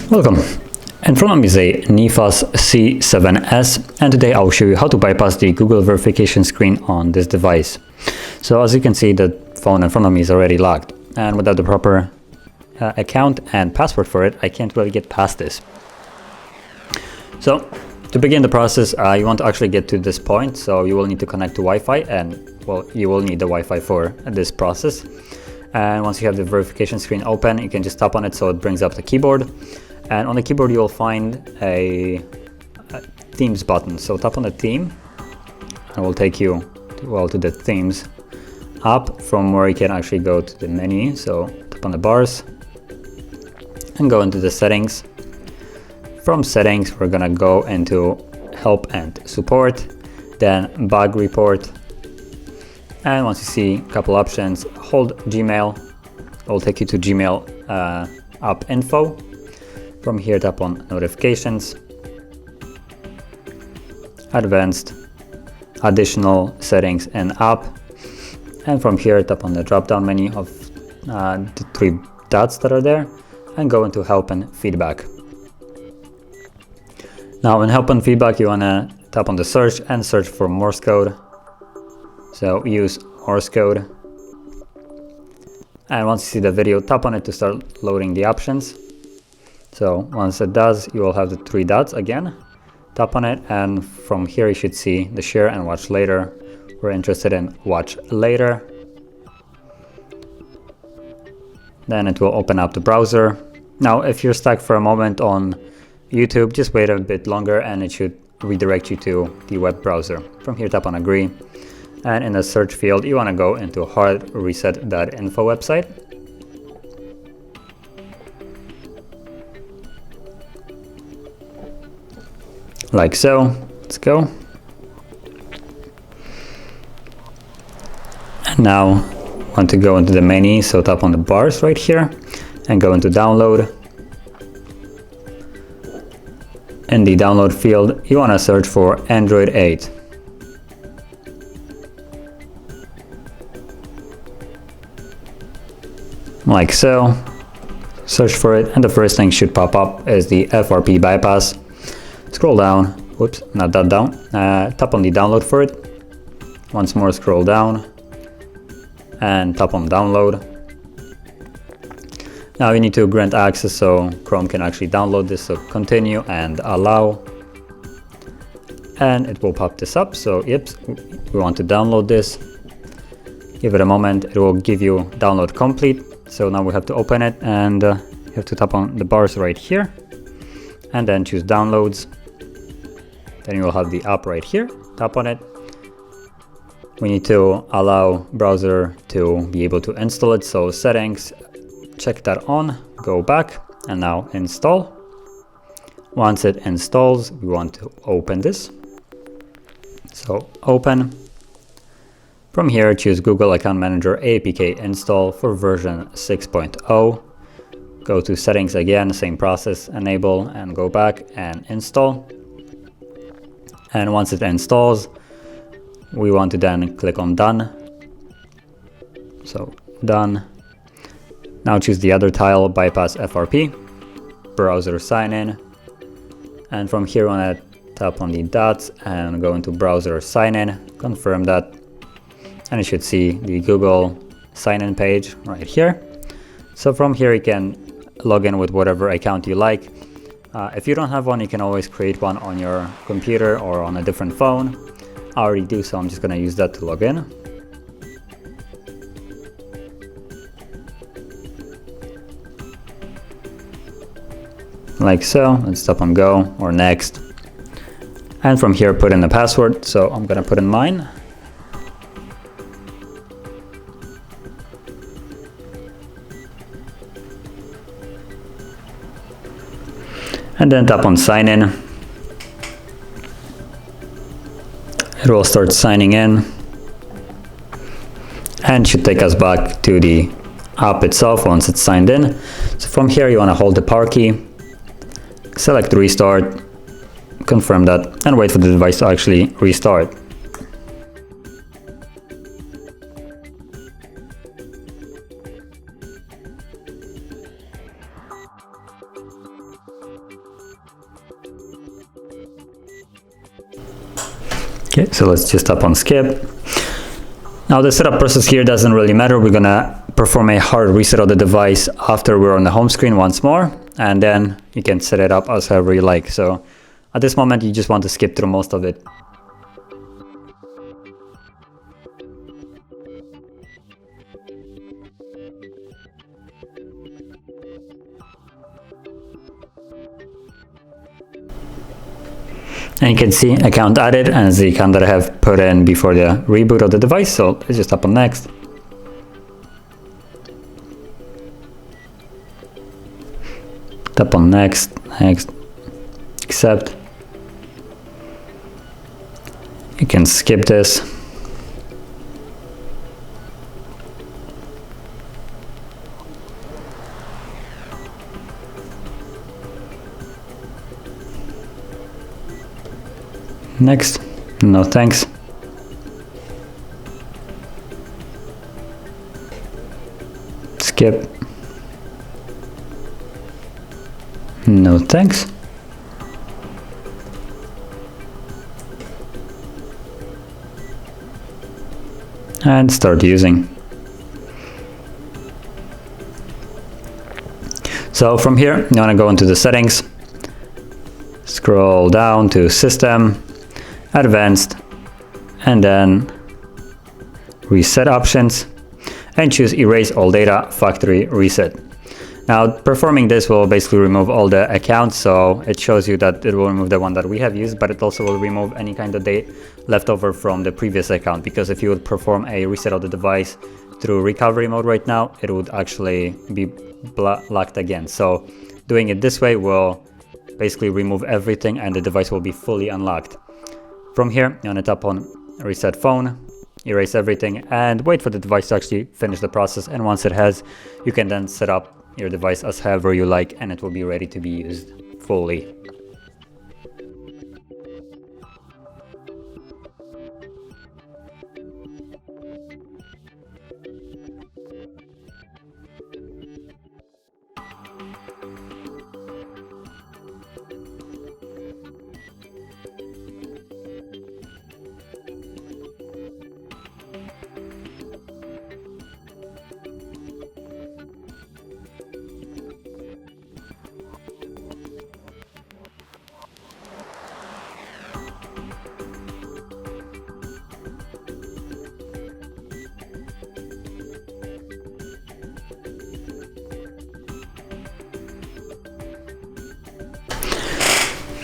Welcome. In front of me is a Neffos C7s, and today I'll show you how to bypass the Google verification screen on this device. So as you can see, the phone in front of me is already locked, and without the proper account and password for it, I can't really get past this. So to begin the process, you want to actually get to this point, so you will need to connect to Wi-Fi, and well, you will need the Wi-Fi for this process. And once you have the verification screen open, you can just tap on it so it brings up the keyboard. And on the keyboard you will find a themes button. So tap on the theme and it will take you to the themes app, from where you can actually go to the menu. So tap on the bars and go into the settings. From settings we're gonna go into help and support, then bug report. And once you see a couple options, hold Gmail. It will take you to Gmail app info. From here, tap on notifications, advanced, additional settings and app. And from here, tap on the drop down menu of the three dots that are there and go into help and feedback. Now in help and feedback, you want to tap on the search and search for Morse code. So use Morse code. And once you see the video, tap on it to start loading the options. So once it does, you will have the three dots again. Tap on it, and from here you should see the share and watch later. We're interested in watch later. Then it will open up the browser. Now if you're stuck for a moment on YouTube, just wait a bit longer and it should redirect you to the web browser. From here, tap on agree. And in the search field, you want to go into HardReset.Info website. Like so. Let's go. And now I want to go into the menu, so tap on the bars right here and go into download. In the download field, you want to search for Android 8. Like so. Search for it, and the first thing should pop up is the FRP bypass. Scroll down, whoops, not that down, tap on the download for it. Once more, scroll down and tap on download. Now you need to grant access so Chrome can actually download this, so continue and allow. And it will pop this up, so yep, we want to download this. Give it a moment, it will give you download complete. So now we have to open it, and you have to tap on the bars right here and then choose downloads. Then you will have the app right here. Tap on it. We need to allow browser to be able to install it. So settings, check that on, go back and now install. Once it installs, we want to open this. So open. From here, choose Google Account Manager APK install for version 6.0. Go to settings again, same process, enable and go back and install. And once it installs, we want to then click on done. So done. Now choose the other tile, bypass FRP, browser sign in. And from here, we want to tap on the dots and go into browser sign in, confirm that. And you should see the Google sign in page right here. So from here, you can log in with whatever account you like. If you don't have one, you can always create one on your computer or on a different phone. I already do, so I'm just going to use that to log in. Like so. Let's tap on go or next. And from here, put in the password. So I'm going to put in mine. And then tap on sign in. It will start signing in and should take us back to the app itself once it's signed in. So from here, you want to hold the power key, select restart, confirm that, and wait for the device to actually restart. Okay, so let's just tap on skip. Now the setup process here doesn't really matter. We're gonna perform a hard reset of the device after we're on the home screen once more, and then you can set it up as however you like. So at this moment you just want to skip through most of it. And you can see account added, and it's the account that I have put in before the reboot of the device. So let's just tap on next. Tap on next, next, accept. You can skip this. Next, no thanks. Skip. No thanks. And start using. So from here, you want to go into the settings, scroll down to System, Advanced, and then Reset Options, and choose Erase All Data Factory Reset. Now performing this will basically remove all the accounts, so it shows you that it will remove the one that we have used, but it also will remove any kind of data left over from the previous account, because if you would perform a reset of the device through recovery mode right now, it would actually be locked again. So doing it this way will basically remove everything and the device will be fully unlocked. From here, you want to tap on Reset Phone, erase everything, and wait for the device to actually finish the process. And once it has, you can then set up your device as however you like, and it will be ready to be used fully.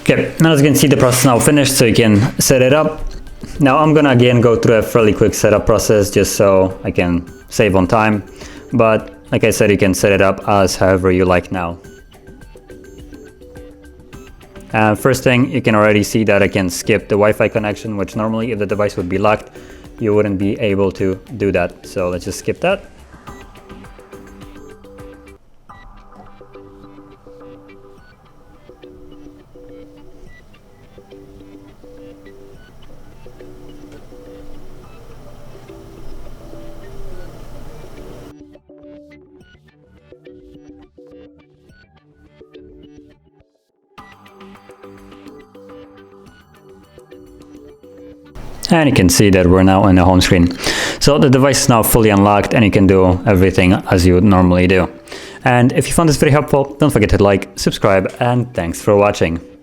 Okay, now as you can see, the process is now finished, so you can set it up. Now I'm gonna again go through a fairly quick setup process just so I can save on time, but like I said, you can set it up as however you like now. First thing, you can already see that I can skip the Wi-Fi connection, which normally if the device would be locked, you wouldn't be able to do that. So let's just skip that. And you can see that we're now in the home screen. So the device is now fully unlocked and you can do everything as you would normally do. And if you found this video helpful, don't forget to like, subscribe, and thanks for watching.